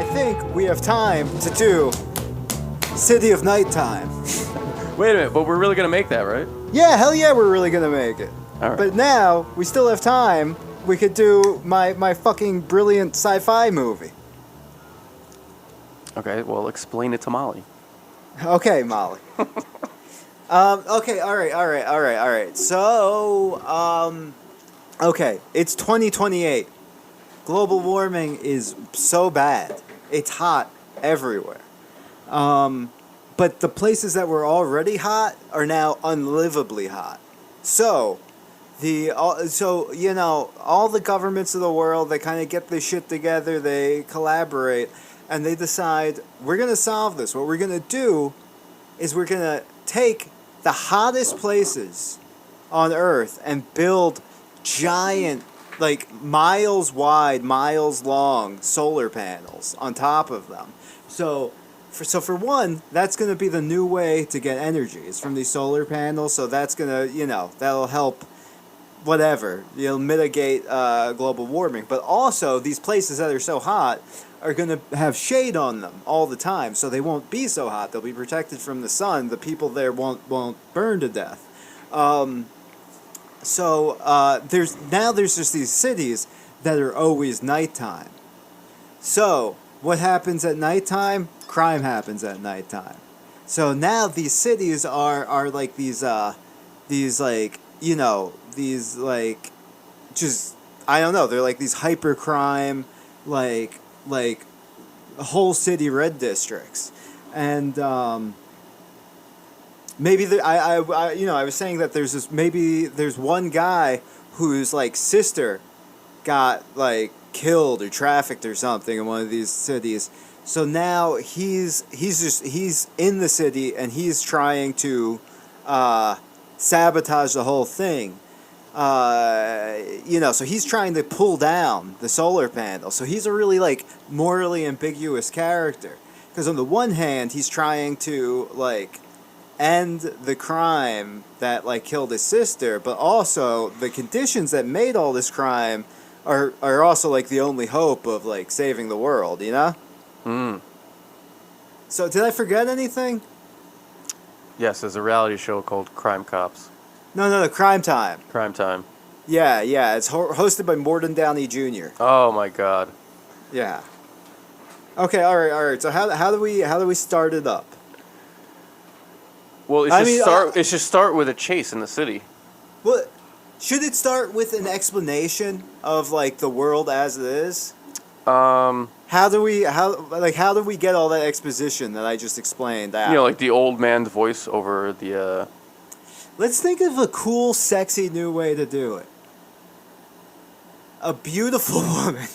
think we have time to do City of Nighttime. Wait a minute, but we're really gonna make that, right? Yeah, hell yeah, we're really gonna make it. All right. But now, we still have time. We could do my fucking brilliant sci-fi movie. Okay, well, explain it to Molly. Okay, Molly. Okay, alright. So, okay, it's 2028. Global warming is so bad. It's hot everywhere. But the places that were already hot are now unlivably hot. So, all the governments of the world, they kind of get this shit together, they collaborate, and they decide, we're going to solve this. What we're going to do is we're going to take the hottest places on Earth and build giant, like miles wide, miles long solar panels on top of them. So for one, that's going to be the new way to get energy. It's from these solar panels, so that's going to, that'll help whatever, mitigate global warming. But also, these places that are so hot are going to have shade on them all the time, so they won't be so hot. They'll be protected from the sun. The people there won't burn to death. There's just these cities that are always nighttime. So what happens at nighttime? Crime happens at nighttime. So now these cities are like these just, I don't know, they're like these hyper crime, like whole city red districts. And maybe I was saying that there's one guy whose like sister got like killed or trafficked or something in one of these cities. So now he's in the city and he's trying to sabotage the whole thing. So he's trying to pull down the solar panel. So he's a really like morally ambiguous character, because on the one hand he's trying to like end the crime that like killed his sister, but also the conditions that made all this crime are also like the only hope of like saving the world, So did I forget anything? Yes, there's a reality show called Crime Cops. No, Crime Time. Crime Time. Yeah, it's hosted by Morton Downey Jr. Oh my God. Yeah. Okay, all right. So how do we start it up? Well, it should start with a chase in the city. Well, should it start with an explanation of like the world as it is? How do we get all that exposition that I just explained out? Like the old man's voice over the. Let's think of a cool, sexy new way to do it. A beautiful woman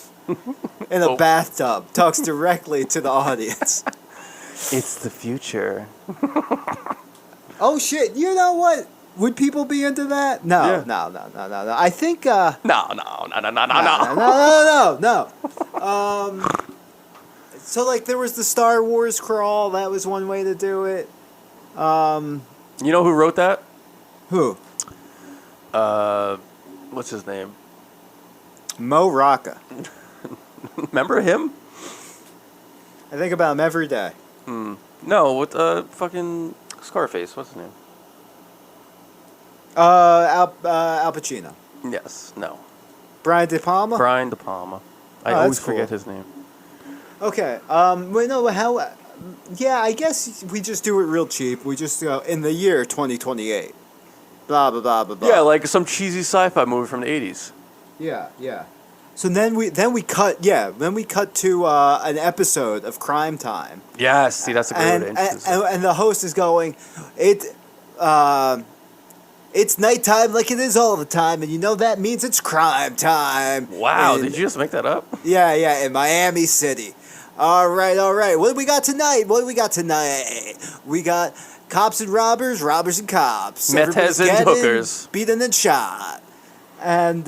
in a bathtub talks directly to the audience. It's the future. Oh shit! You know what? Would people be into that? No, Yeah. No. I think. No. So like there was the Star Wars crawl. That was one way to do it. You know who wrote that? Who? What's his name? Mo Rocca. Remember him? I think about him every day. No, with fucking Scarface. What's his name? Al Pacino. Yes. No. Brian De Palma. Brian De Palma. I Oh, always that's cool. forget his name. Okay. Wait, no. How? Yeah, I guess we just do it real cheap. We just go in the year 2028. Blah blah blah blah blah. Yeah, like some cheesy sci-fi movie from the 80s. Yeah. So then we cut to an episode of Crime Time. Yes, see, that's a great And, way to and, introduce it. and the host is going, it's nighttime like it is all the time, and that means it's crime time. Wow, And- did you just make that up? Yeah, in Miami City. All right. What do we got tonight? We got cops and robbers and cops. Meth Everybody's heads and getting hookers. beaten and shot. And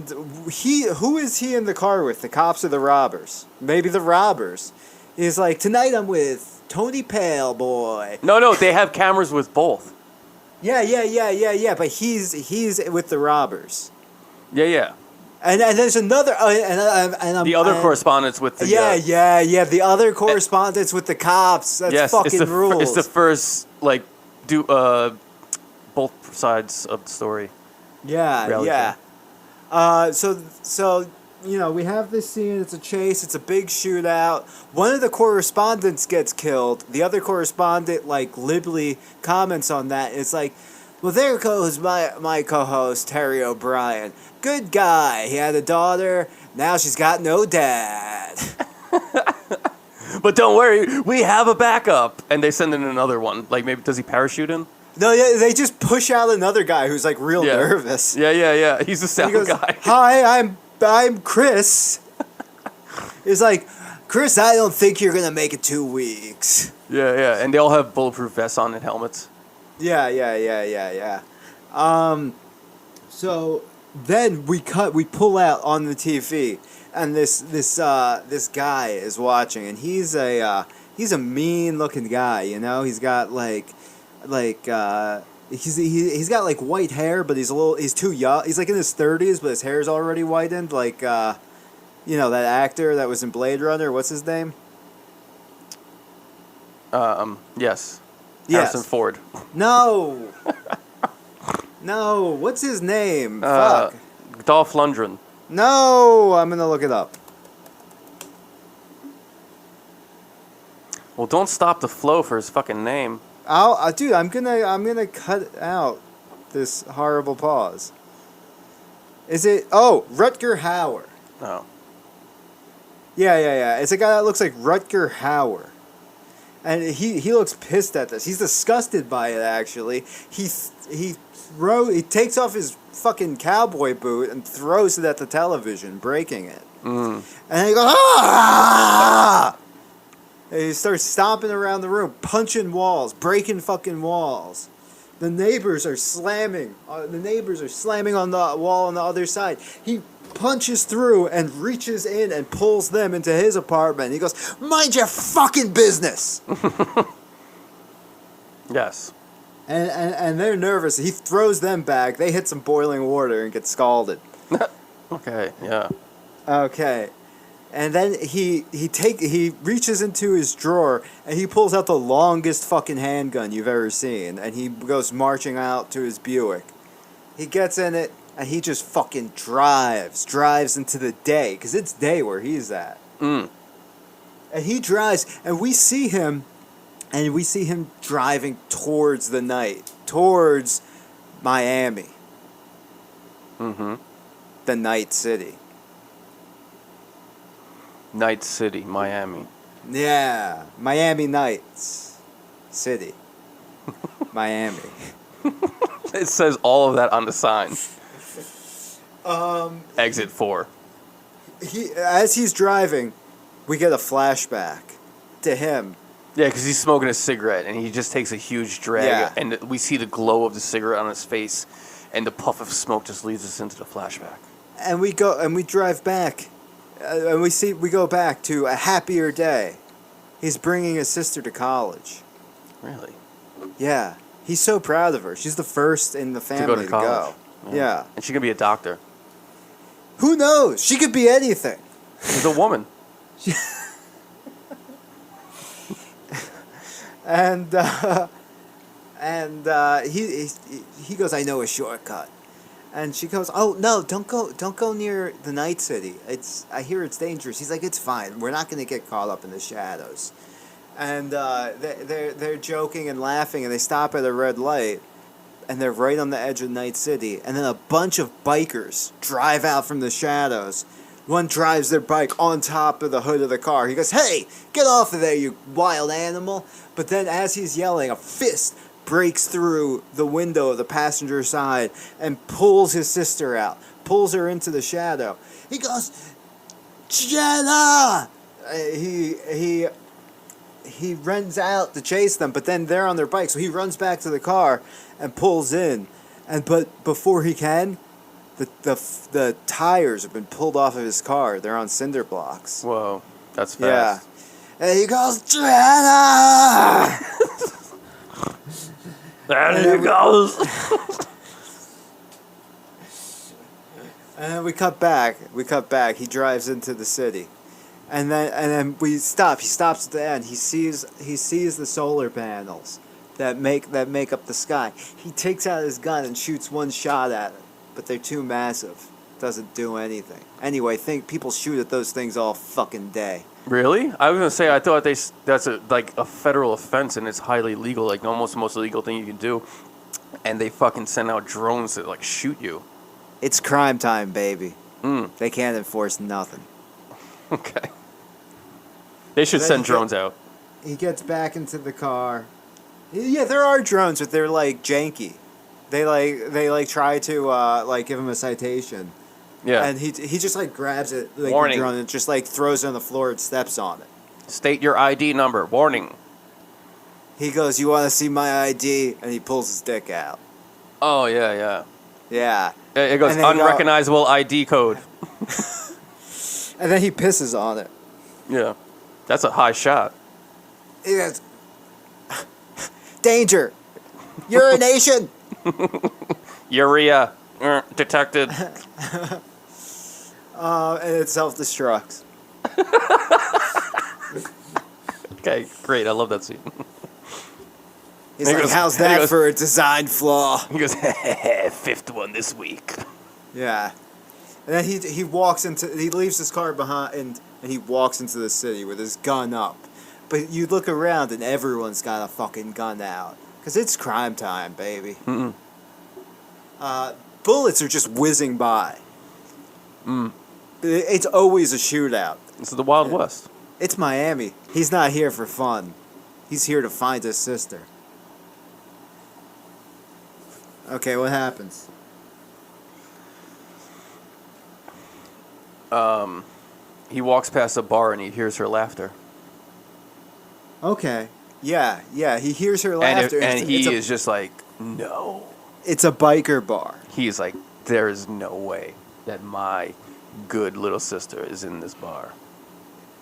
who is he in the car with? The cops or the robbers? Maybe the robbers. He's like, tonight I'm with Tony Paleboy. No, they have cameras with both. Yeah. But he's with the robbers. Yeah. And there's another, and I'm, The other and- correspondence with the yeah. The other correspondence with the cops. That's yes, fucking rules. it's the first like both sides of the story. Yeah, reality yeah. So you know, we have this scene. It's a chase. It's a big shootout. One of the correspondents gets killed. The other correspondent, like, glibly comments on that. It's like, well, there goes my co-host Terry O'Brien. Good guy. He had a daughter. Now she's got no dad. But don't worry, we have a backup. And they send in another one. Like, maybe, does he parachute in? No, yeah, they just push out another guy who's like real Yeah. nervous. Yeah. He's the sound He goes, guy. "Hi, I'm Chris." He's like, "Chris, I don't think you're gonna make it 2 weeks." Yeah. And they all have bulletproof vests on and helmets. Yeah. So then we pull out on the TV, and this guy is watching, and he's a mean looking guy, you know. He's got he's got like white hair, but he's too young. He's like in his 30s, but his hair's already whitened, like you know, that actor that was in Blade Runner. What's his name? Yes. Yes. Harrison Ford. No. No. What's his name? Fuck. Dolph Lundgren. No. I'm gonna look it up. Well, don't stop the flow for his fucking name. Dude, I'm gonna cut out this horrible pause. Is it? Oh, Rutger Hauer. Oh. Yeah. It's a guy that looks like Rutger Hauer. And he looks pissed at this. He's disgusted by it, actually. He takes off his fucking cowboy boot and throws it at the television, breaking it. Mm. And he goes, "Ah!" And he starts stomping around the room, punching walls, breaking fucking walls. The neighbors are slamming. The neighbors are slamming on the wall on the other side. He punches through and reaches in and pulls them into his apartment. He goes, "Mind your fucking business." Yes. And they're nervous. He throws them back. They hit some boiling water and get scalded. Okay, yeah. Okay. And then he reaches into his drawer and he pulls out the longest fucking handgun you've ever seen, and he goes marching out to his Buick. He gets in it and he just fucking drives into the day, because it's day where he's at. Mm. And he drives, and we see him driving towards the night, towards Miami. Mm-hmm. The Night City. Night City, Miami. Yeah, Miami Nights City. Miami. It says all of that on the sign. Um, Exit 4. As he's driving, we get a flashback to him. Yeah, because he's smoking a cigarette, and he just takes a huge drag, Yeah. and we see the glow of the cigarette on his face, and the puff of smoke just leads us into the flashback. And we drive back, and we go back to a happier day. He's bringing his sister to college. Really? Yeah, he's so proud of her. She's the first in the family to go. Yeah. And she could be a doctor. Who knows? She could be anything. She's a woman. And he goes, "I know a shortcut." And she goes, "Oh no, don't go near the Night City. I hear it's dangerous." He's like, "It's fine. We're not gonna get caught up in the shadows." And they're joking and laughing, and they stop at a red light, and they're right on the edge of Night City. And then a bunch of bikers drive out from the shadows. One drives their bike on top of the hood of the car. He goes, "Hey, get off of there, you wild animal!" But then, as he's yelling, a fist breaks through the window of the passenger side and pulls his sister out, pulls her into the shadow. He goes, "Jenna!" He runs out to chase them, but then they're on their bike, so he runs back to the car and pulls in. But before he can, the tires have been pulled off of his car. They're on cinder blocks. Whoa, that's fast. Yeah. And he goes, "Jenna!" There he goes. And then we cut back. He drives into the city, and then we stop. He stops at the end. He sees the solar panels that make up the sky. He takes out his gun and shoots one shot at it, but they're too massive. Doesn't do anything. Anyway, people shoot at those things all fucking day. Really? I was gonna say I thought that's a federal offense and it's highly legal, like almost the most illegal thing you can do. And they fucking send out drones that like shoot you. It's crime time, baby. They can't enforce nothing. Okay. They should send drones out. He gets back into the car. Yeah, there are drones, but they're like janky. They try to give him a citation. Yeah. And he just like grabs it like Warning. the drone and just like throws it on the floor and steps on it. State your ID number. Warning. He goes, "You want to see my ID?" And he pulls his dick out. Oh yeah, yeah. Yeah. It goes And then unrecognizable ID code. And then he pisses on it. Yeah. That's a high shot. He goes, "Danger! Urination!" Urea. Detected. And it self-destructs. Okay, great. I love that scene. He's He like, goes- "How's he that goes- for a design flaw?" He goes, fifth one this week. Yeah. And then he leaves his car behind and he walks into the city with his gun up. But you look around and everyone's got a fucking gun out. Because it's crime time, baby. Mm-mm. Bullets are just whizzing by. It's always a shootout. This is the Wild West. It's Miami. He's not here for fun. He's here to find his sister. Okay, what happens? He walks past a bar and he hears her laughter. Okay. Yeah. He hears her laughter. And he is just like, no. It's a biker bar. He's like, there is no way that my good little sister is in this bar.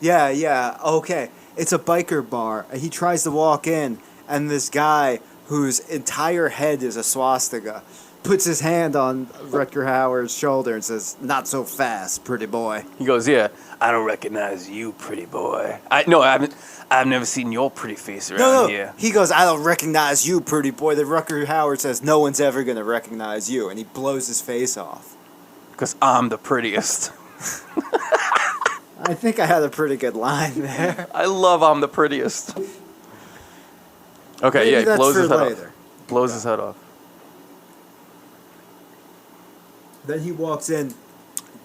Yeah. Okay. It's a biker bar. And he tries to walk in, and this guy whose entire head is a swastika puts his hand on Rutger Hauer's shoulder and says, "Not so fast, pretty boy." He goes, yeah, I don't recognize you, pretty boy. I've never seen your pretty face around No. here. He goes, "I don't recognize you, pretty boy." The Rutger Hauer says, "No one's ever going to recognize you." And he blows his face off. Because I'm the prettiest. I think I had a pretty good line there. I love I'm the prettiest. Okay, Maybe yeah, he that's blows for his head later. off. Blows his head off. Then he walks in.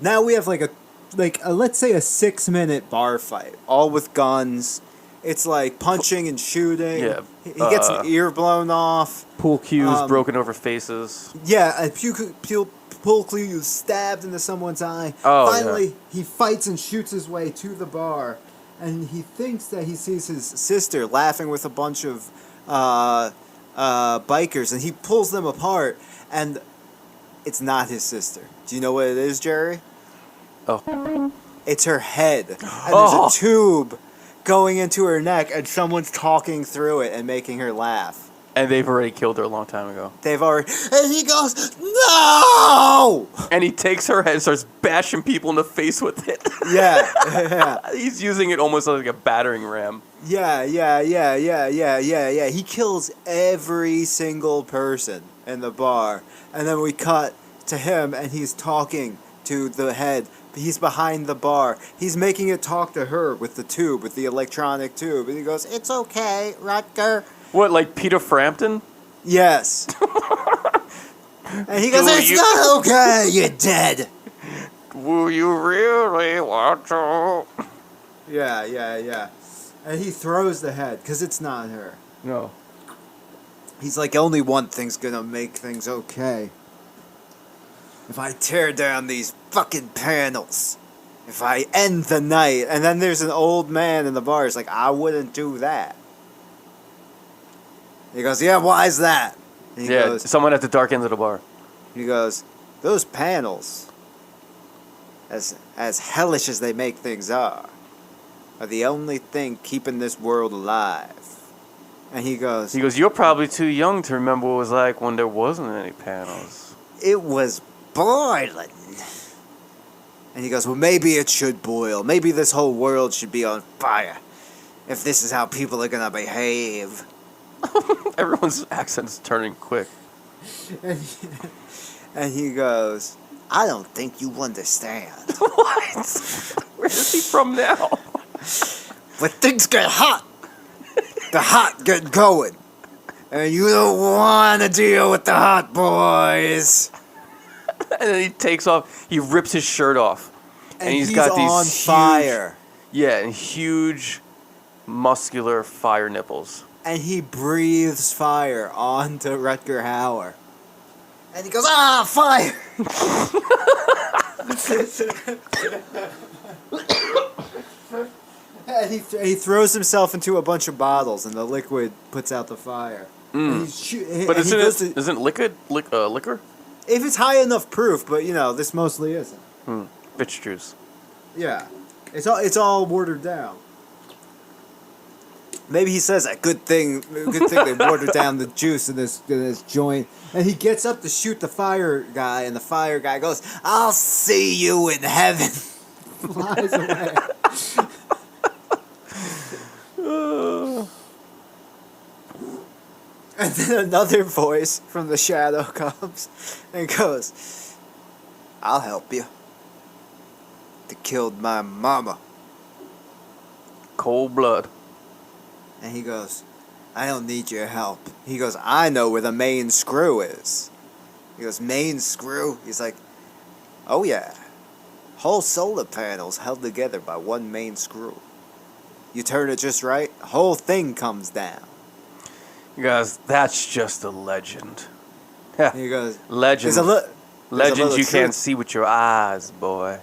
Now we have let's say a 6-minute bar fight, all with guns. It's like punching and shooting. Yeah, He gets an ear blown off. Pool cues, broken over faces. Yeah, a pool cue is stabbed into someone's eye. Oh, Finally, he fights and shoots his way to the bar, and he thinks that he sees his sister laughing with a bunch of bikers, and he pulls them apart, and it's not his sister. Do you know what it is, Jerry? Oh. It's her head. And Oh. there's a tube going into her neck, and someone's talking through it and making her laugh. And they've already killed her a long time ago. And he goes, "No!" And he takes her head and starts bashing people in the face with it. Yeah. He's using it almost like a battering ram. Yeah. He kills every single person in the bar. And then we cut to him, and he's talking to the head. He's behind the bar. He's making it talk to her with the tube, with the electronic tube. And he goes, "It's okay, Rutger." What, like Peter Frampton? Yes. And he goes, "It's not okay, you're dead." Will you really want to? Yeah. And he throws the head, because it's not her. No. He's like, only one thing's gonna make things okay. If I tear down these fucking panels. If I end the night. And then there's an old man in the bar. He's like, "I wouldn't do that." He goes, "Yeah, why is that?" And Yeah, someone at the dark end of the bar. he goes, "Those panels, as hellish as they make things are the only thing keeping this world alive." And he goes, You're probably too young to remember what it was like when there wasn't any panels. "It was boiling." And he goes, well, maybe it should boil. Maybe this whole world should be on fire. If this is how people are going to behave. Everyone's accent's turning quick. And he goes, I don't think you understand. What? Where is he from now? But things get hot. The hot get going. And you don't want to deal with the hot boys. And then he takes off. He rips his shirt off. And he's he's got these on huge, fire. Yeah, and huge, muscular fire nipples. And he breathes fire onto Rutger Hauer. And he goes, ah, fire! And he throws himself into a bunch of bottles, and the liquid puts out the fire. And But and isn't liquor? Liquor? If it's high enough proof, but this mostly isn't. Bitch juice. Yeah, it's all watered down. Maybe he says a good thing they watered down the juice in this joint. And he gets up to shoot the fire guy, and the fire guy goes, "I'll see you in heaven." Flies away. And then another voice from the shadow comes and goes, "I'll help you. They killed my mama." Cold blood. And he goes, "I don't need your help." He goes, "I know where the main screw is." He goes, "Main screw?" He's like, "Oh yeah. Whole solar panels held together by one main screw. You turn it just right, the whole thing comes down." You guys, that's just a legend. And he goes, Legend. Legends you truth. can't see with your eyes, boy.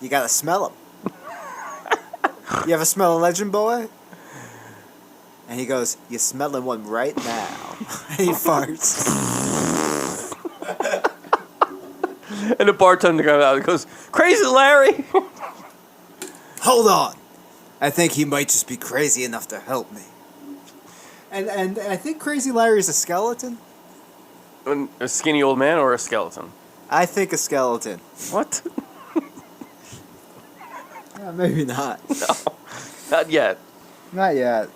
You gotta smell them. You ever smell a legend, boy? And he goes, "You're smelling one right now." And he farts. And the bartender comes out and goes, "Crazy Larry!" "Hold on. I think he might just be crazy enough to help me." And I think Crazy Larry's a skeleton. A skinny old man or a skeleton? I think a skeleton. What? Maybe not. No, not yet. Not yet.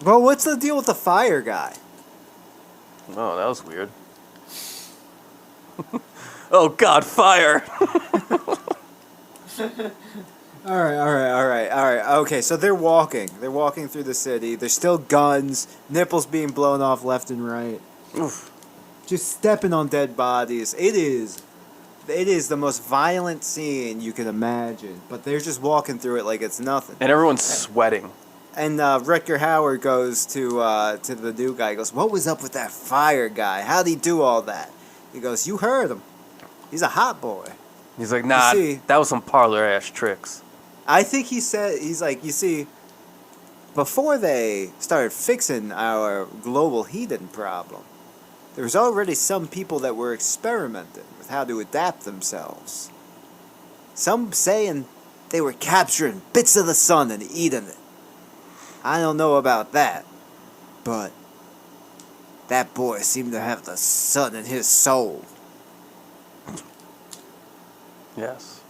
Well, what's the deal with the fire guy? Oh, that was weird. Oh God, fire! All right. Okay, so they're walking. They're walking through the city. There's still guns, nipples being blown off left and right. Oof. Just stepping on dead bodies. It is the most violent scene you can imagine. But they're just walking through it like it's nothing. And everyone's sweating. And Rutger Hauer goes to the new guy. He goes, "What was up with that fire guy? How'd he do all that?" He goes, "You heard him. He's a hot boy." He's like, "Nah, that was some parlor ass tricks." I think he's like, you see, before they started fixing our global heating problem, there was already some people that were experimenting with how to adapt themselves. Some saying they were capturing bits of the sun and eating it. I don't know about that, but that boy seemed to have the sun in his soul. Yes.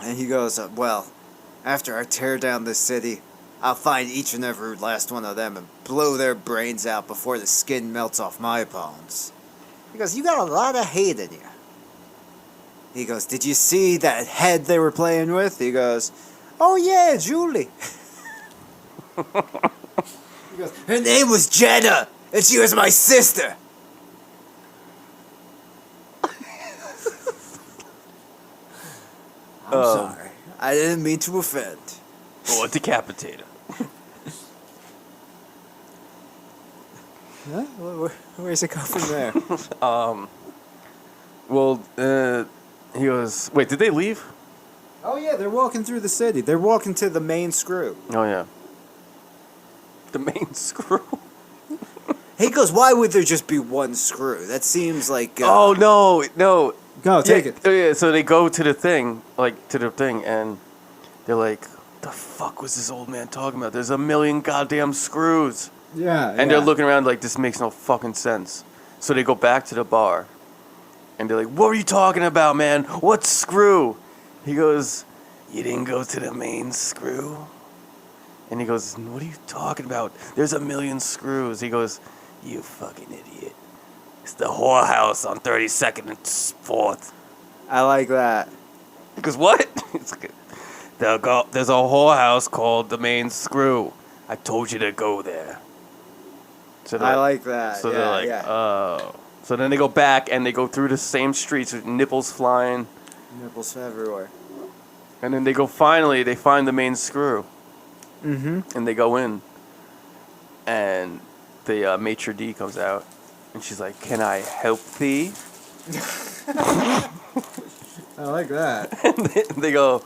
And he goes, "Well, after I tear down this city, I'll find each and every last one of them and blow their brains out before the skin melts off my bones." He goes, "You got a lot of hate in you." He goes, "Did you see that head they were playing with?" He goes, "Oh yeah, Julie." He goes, "Her name was Jenna, and she was my sister." I'm sorry. I didn't mean to offend. Or decapitated. Huh? Where's it go from there? Well, he goes, wait, did they leave? Oh yeah, they're walking through the city. They're walking to the main screw. Oh, yeah. The main screw? He goes, "Why would there just be one screw? That seems like..." Oh, no. Go, take it. Oh, yeah, so they go to the thing, and they're like, the fuck was this old man talking about? There's a million goddamn screws. Yeah, And they're looking around like, this makes no fucking sense. So they go back to the bar, And they're like, what are you talking about, man? What screw? He goes, you didn't go to the main screw? And he goes, what are you talking about? There's a million screws. He goes, you fucking idiot. It's the whorehouse on 32nd and 4th. I like that. He goes, what? It's like, there's a whorehouse called the main screw. I told you to go there. So I like that. So yeah, they're like, yeah. oh. So then they go back and they go through the same streets with nipples flying. Nipples everywhere. And then they find the main screw. Mm-hmm. And they go in. And the maitre d' comes out. And she's like, can I help thee? I like that. And they go,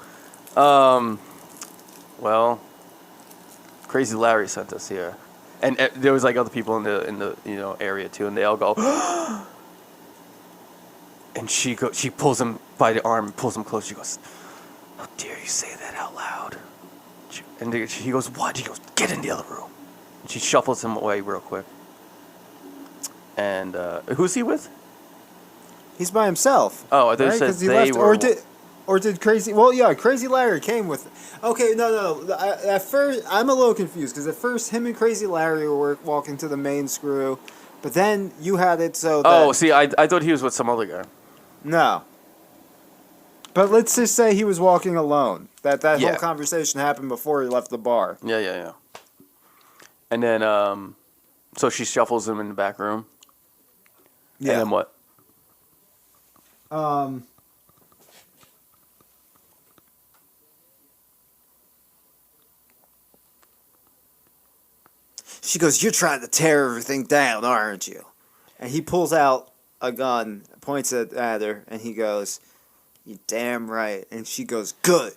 well, Crazy Larry sent us here. And there was like other people in the area too, and they all go, and she pulls him by the arm, pulls him close. She goes, "How dare you say that out loud?" And he goes, "What?" He goes, "Get in the other room." And she shuffles him away real quick. And who's he with? He's by himself. Oh, I thought you said they were. Or did Crazy... Well, yeah, Crazy Larry came with... Okay, no. At first, I'm a little confused, because at first, him and Crazy Larry were walking to the main screw, but then you had it so that... Oh, see, I thought he was with some other guy. No. But let's just say he was walking alone. That Yeah. whole conversation happened before he left the bar. Yeah. And then, so she shuffles him in the back room. Yeah. And then what? She goes, "You're trying to tear everything down, aren't you?" And he pulls out a gun, points it at her, and he goes, "You're damn right." And she goes, "Good.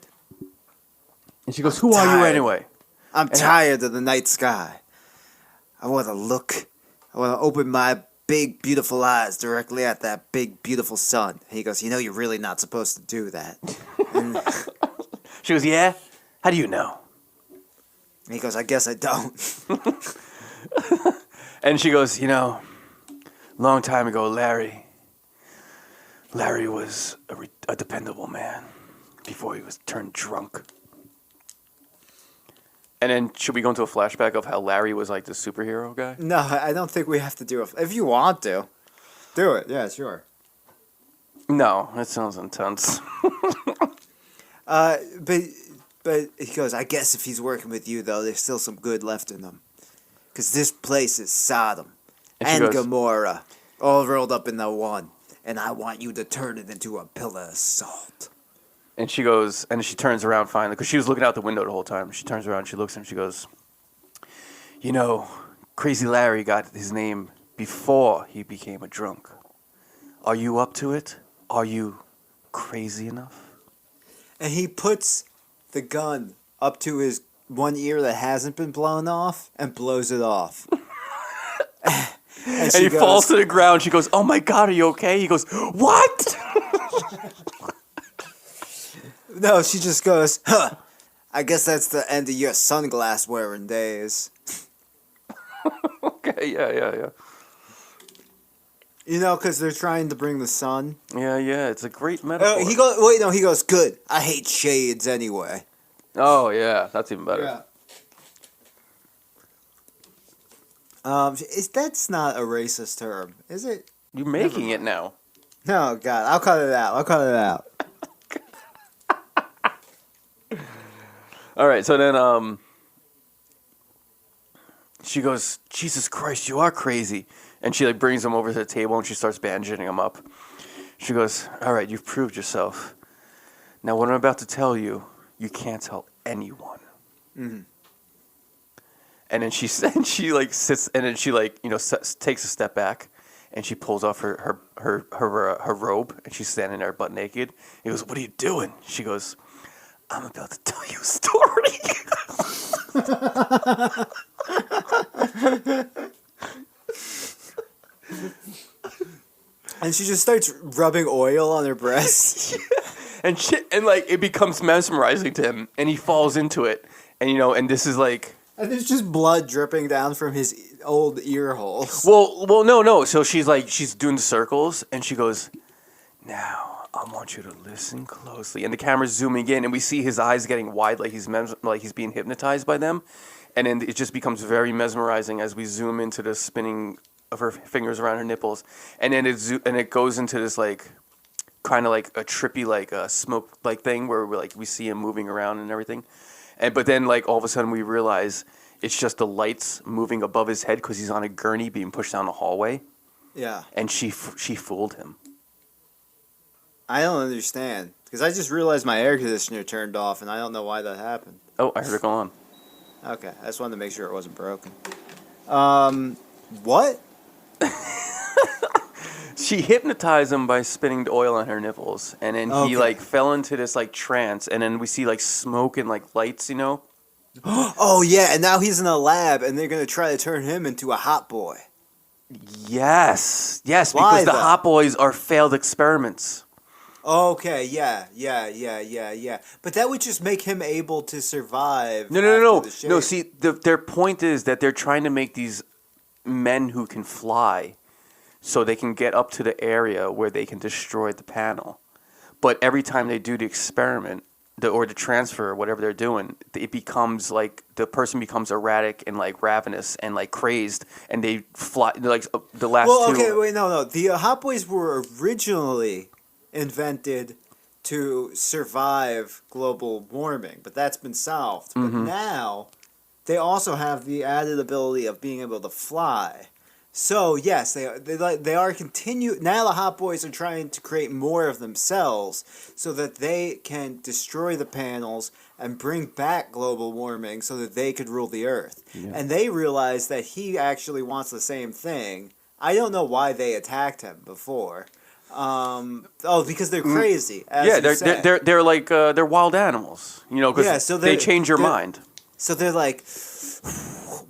And she goes, "Who are you tired. anyway?" I'm tired of the night sky. I want to look. I want to open my big, beautiful eyes directly at that big, beautiful sun." And he goes, "You know, you're really not supposed to do that." And She goes, "Yeah? How do you know?" he goes, "I guess I don't." And she goes, long time ago, Larry was a dependable man before he was turned drunk. And then should we go into a flashback of how Larry was like the superhero guy? No, I don't think we have to do it. If you want to, do it. Yeah, sure. No, that sounds intense. But he goes, "I guess if he's working with you, though, there's still some good left in him. Because this place is Sodom And she and goes- Gomorrah, all rolled up in the one. And I want you to turn it into a pillar of salt." And she goes, and she turns around finally, because she was looking out the window the whole time. She turns around, she looks at him, she goes, Crazy Larry got his name before he became a drunk. Are you up to it? Are you crazy enough? And he puts the gun up to his one ear that hasn't been blown off and blows it off. And he falls to the ground. She goes, "Oh my God, are you okay?" He goes, "What?" No, she just goes, "Huh, I guess that's the end of your sunglass wearing days." Okay, yeah. Because they're trying to bring the sun. Yeah, it's a great metaphor. He goes, "Good. I hate shades anyway." Oh, yeah, that's even better. Yeah. That's not a racist term, is it? You're making it now. No, God, I'll cut it out. All right, so then she goes, "Jesus Christ, you are crazy." And she brings him over to the table and she starts bandaging him up. She goes, "All right, you've proved yourself. Now what I'm about to tell you, you can't tell anyone." Mm-hmm. And then she sits, and then she takes a step back, and she pulls off her robe, and she's standing there butt naked. He goes, "What are you doing?" She goes, "I'm about to tell you a story." And she just starts rubbing oil on her breasts. and it becomes mesmerizing to him, and he falls into it, and this is like. And there's just blood dripping down from his old ear holes. Well, no. So she's doing the circles, and she goes, Now, I want you to listen closely. And the camera's zooming in, and we see his eyes getting wide, like he's being hypnotized by them. And then it just becomes very mesmerizing as we zoom into the spinning of her fingers around her nipples. And then it goes into this like kind of like a trippy like smoke like thing where we see him moving around and everything. But then like all of a sudden we realize it's just the lights moving above his head because he's on a gurney being pushed down the hallway. Yeah. And she fooled him. I don't understand. Because I just realized my air conditioner turned off, and I don't know why that happened. Oh, I heard it go on. Okay, I just wanted to make sure it wasn't broken. What? She hypnotized him by spinning the oil on her nipples, and then he Okay. fell into this trance, and then we see smoke and lights, Oh, yeah, and now he's in a lab, and they're going to try to turn him into a hot boy. Yes, Why, because the though? hot boys are failed experiments. Okay, yeah. But that would just make him able to survive. No. after the No, shake. see, their point is that they're trying to make these men who can fly so they can get up to the area where they can destroy the panel. But every time they do the experiment, or the transfer, or whatever they're doing, it becomes the person becomes erratic and ravenous and crazed, and they fly the last Well, two. okay, wait, no. The hot boys were originally invented to survive global warming, but that's been solved. But now they also have the added ability of being able to fly. So yes, they are continue. Now the hot boys are trying to create more of themselves so that they can destroy the panels and bring back global warming so that they could rule the earth. Yeah. And they realize that he actually wants the same thing. I don't know why they attacked him before. Because they're crazy. As Yeah, you said. they're wild animals, because Yeah, so they change your they're- mind. So they're like,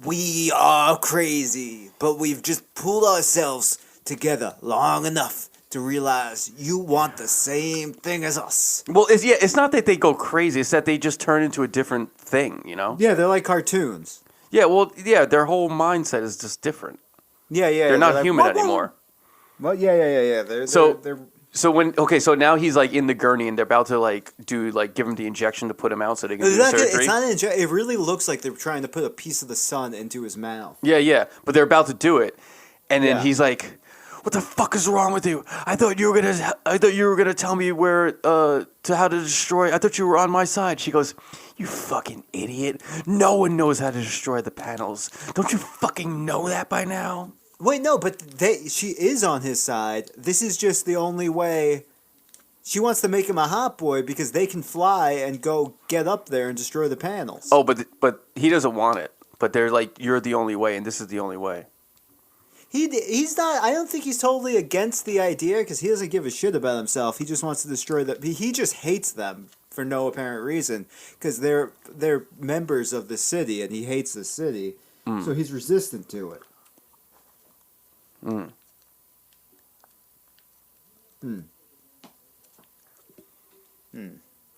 we are crazy, but we've just pulled ourselves together long enough to realize you want the same thing as us. Well, it's not that they go crazy; it's that they just turn into a different thing, Yeah, they're like cartoons. Yeah, well, yeah, their whole mindset is just different. Yeah. They're not like, human "Whoa, whoa." anymore. Well, yeah. They're So now he's in the gurney and they're about to give him the injection to put him out so they can do the surgery. It's not an it really looks like they're trying to put a piece of the sun into his mouth. Yeah, but they're about to do it, and then Yeah. he's like, "What the fuck is wrong with you? I thought you were gonna tell me how to destroy. I thought you were on my side." She goes, "You fucking idiot! No one knows how to destroy the panels. Don't you fucking know that by now?" Wait, no, but she is on his side. This is just the only way. She wants to make him a hot boy because they can fly and go get up there and destroy the panels. Oh, but he doesn't want it. But they're like, "You're the only way, and this is the only way." He's not. I don't think he's totally against the idea because he doesn't give a shit about himself. He just wants to destroy the. He just hates them for no apparent reason because they're members of the city and he hates the city, so he's resistant to it.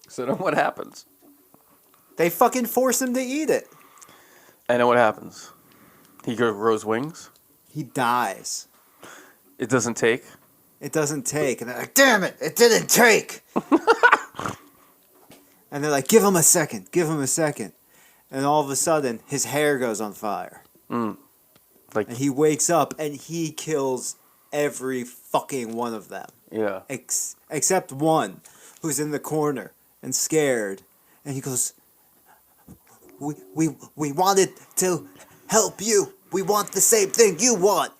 So then what happens? They fucking force him to eat it. And then what happens? He grows wings. He dies. It doesn't take. It doesn't take, and they're like, "Damn it! It didn't take." And they're like, "Give him a second. Give him a second." And all of a sudden, his hair goes on fire. Like, And he wakes up and he kills every fucking one of them. yeah. Except one who's in the corner and scared. And he goes, we wanted to help you. We want the same thing you want.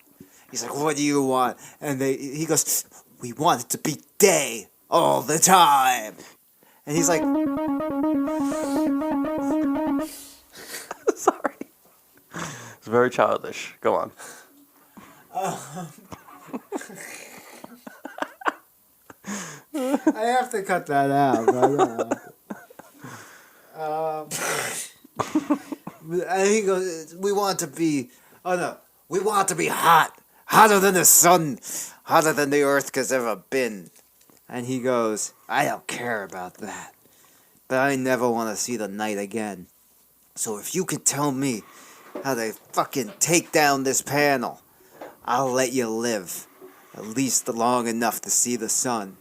He's like, "What do you want?" And he goes, "We want it to be day all the time." And he's like, Sorry. It's very childish. Go on. I have to cut that out. But I don't have to. And he goes, "We want to be, we want to be hot. Hotter than the sun. Hotter than the earth has ever been." And he goes, "I don't care about that. But I never want to see the night again. So if you can tell me how to fucking take down this panel, I'll let you live. At least long enough to see the sun."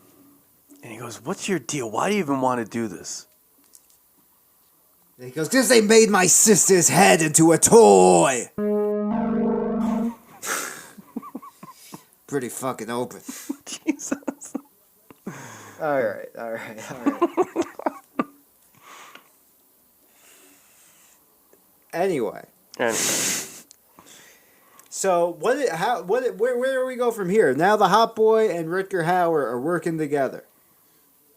And he goes, "What's your deal? Why do you even want to do this?" And he goes, "Because they made my sister's head into a toy." Pretty fucking open. Jesus. All right. Anyway. So where do we go from here? Now the Hot Boy and Rutger Hauer are working together.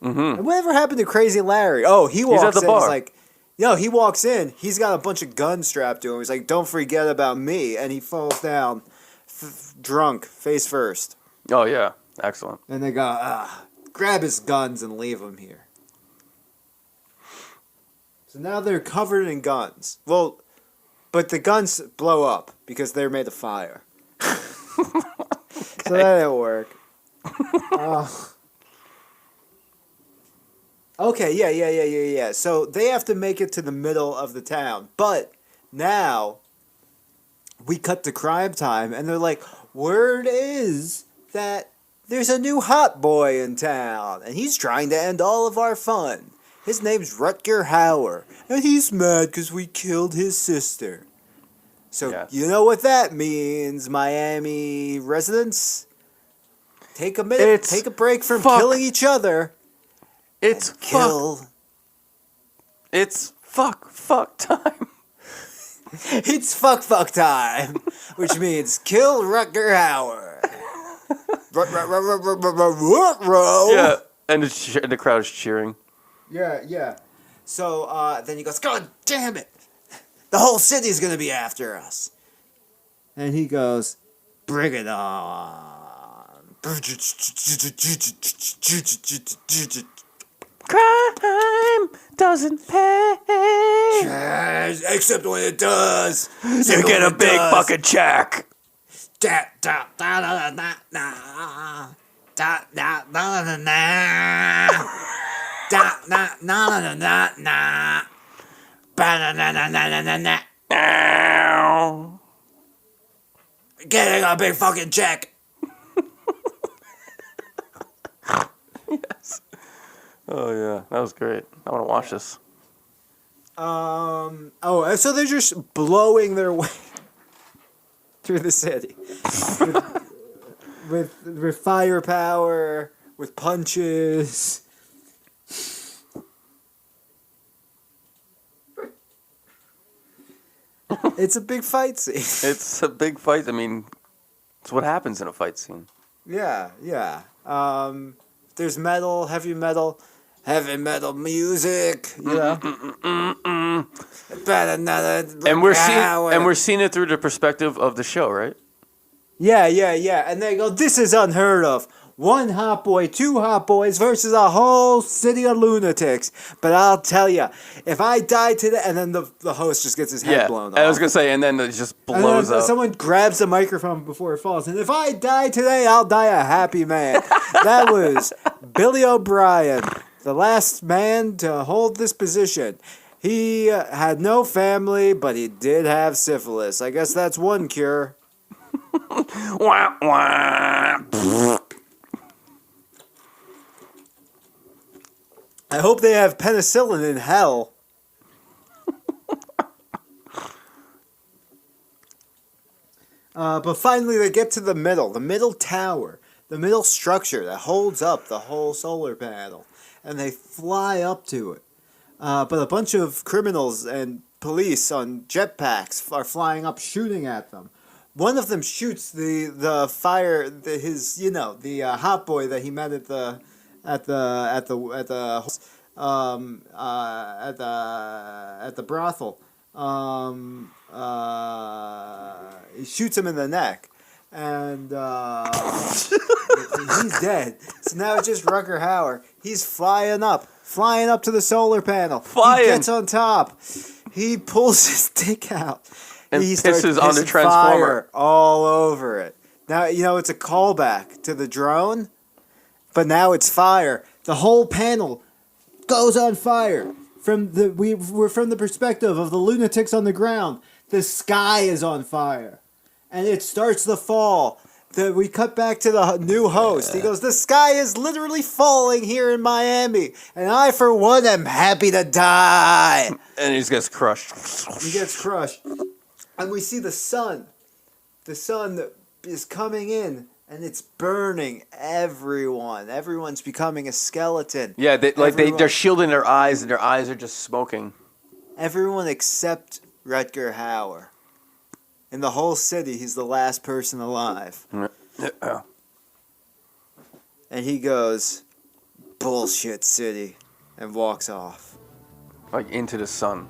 Mm-hmm. And whatever happened to Crazy Larry? Oh, he walks at the in. bar. He's like, he walks in. He's got a bunch of guns strapped to him. He's like, "Don't forget about me," and he falls down, drunk, face first. Oh yeah, excellent. And they go, grab his guns and leave him here. So now they're covered in guns. Well, but the guns blow up because they're made of fire. So that didn't work. Okay, yeah. So they have to make it to the middle of the town. But now we cut to crime time, and they're like, word is that there's a new hot boy in town, and he's trying to end all of our fun. His name's Rutger Hauer, and he's mad because we killed his sister. So Yes. You know what that means, Miami residents? Take a minute, take a break from killing each other. It's kill. It's fuck time. It's fuck time, which means kill Rutger Hauer. Yeah, and the crowd is cheering. Yeah. So then he goes, "God damn it! The whole city's gonna be after us." And he goes, "Bring it on." Crime doesn't pay. Yes, except when it does. You get a big fucking check. Da da da da da da da da da da da da da da da da da ba da da da da da da. Getting a big fucking check. Yes. Oh yeah, that was great. I want to watch this. So they're just blowing their way through the city with firepower, with punches. It's a big fight scene. It's a big fight. I mean, it's what happens in a fight scene. Yeah. There's metal, heavy metal music. You know. And we're seeing it through the perspective of the show, right? Yeah. And they go, "This is unheard of. One hot boy, two hot boys versus a whole city of lunatics." But I'll tell you, if I die today, and then the host just gets his head blown off. I was gonna say, and then it just blows up. Someone grabs the microphone before it falls, and if I die today, I'll die a happy man. That was Billy O'Brien, the last man to hold this position. He had no family, but he did have syphilis. I guess that's one cure. Wah, wah. I hope they have penicillin in hell. But finally they get to the middle tower, the middle structure that holds up the whole solar panel. And they fly up to it. But a bunch of criminals and police on jetpacks are flying up shooting at them. One of them shoots the hot boy that he met at the brothel. He shoots him in the neck, and he's dead. So now it's just Rutger Hauer. He's flying up to the solar panel. He gets on top. He pulls his dick out. And he starts pisses on the pissing transformer fire all over it. Now it's a callback to the drone, but now it's fire. The whole panel goes on fire. We're from the perspective of the lunatics on the ground. The sky is on fire, and it starts to fall. We cut back to the new host. He goes, "The sky is literally falling here in Miami, and I, for one, am happy to die." And he just gets crushed. He gets crushed. And we see the sun. The sun is coming in, and it's burning everyone. Everyone's becoming a skeleton. Yeah, they're shielding their eyes, and their eyes are just smoking. Everyone except Rutger Hauer. In the whole city, he's the last person alive. And he goes, "Bullshit city," and walks off. Like into the sun.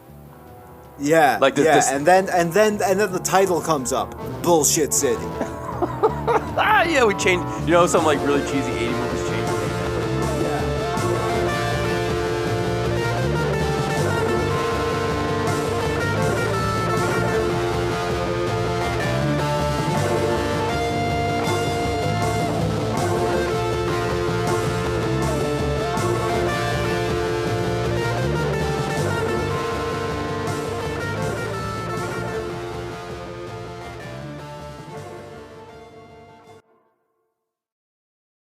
Yeah, like and then the title comes up, "Bullshit City." Yeah, we changed. You know, some like really cheesy 80s movies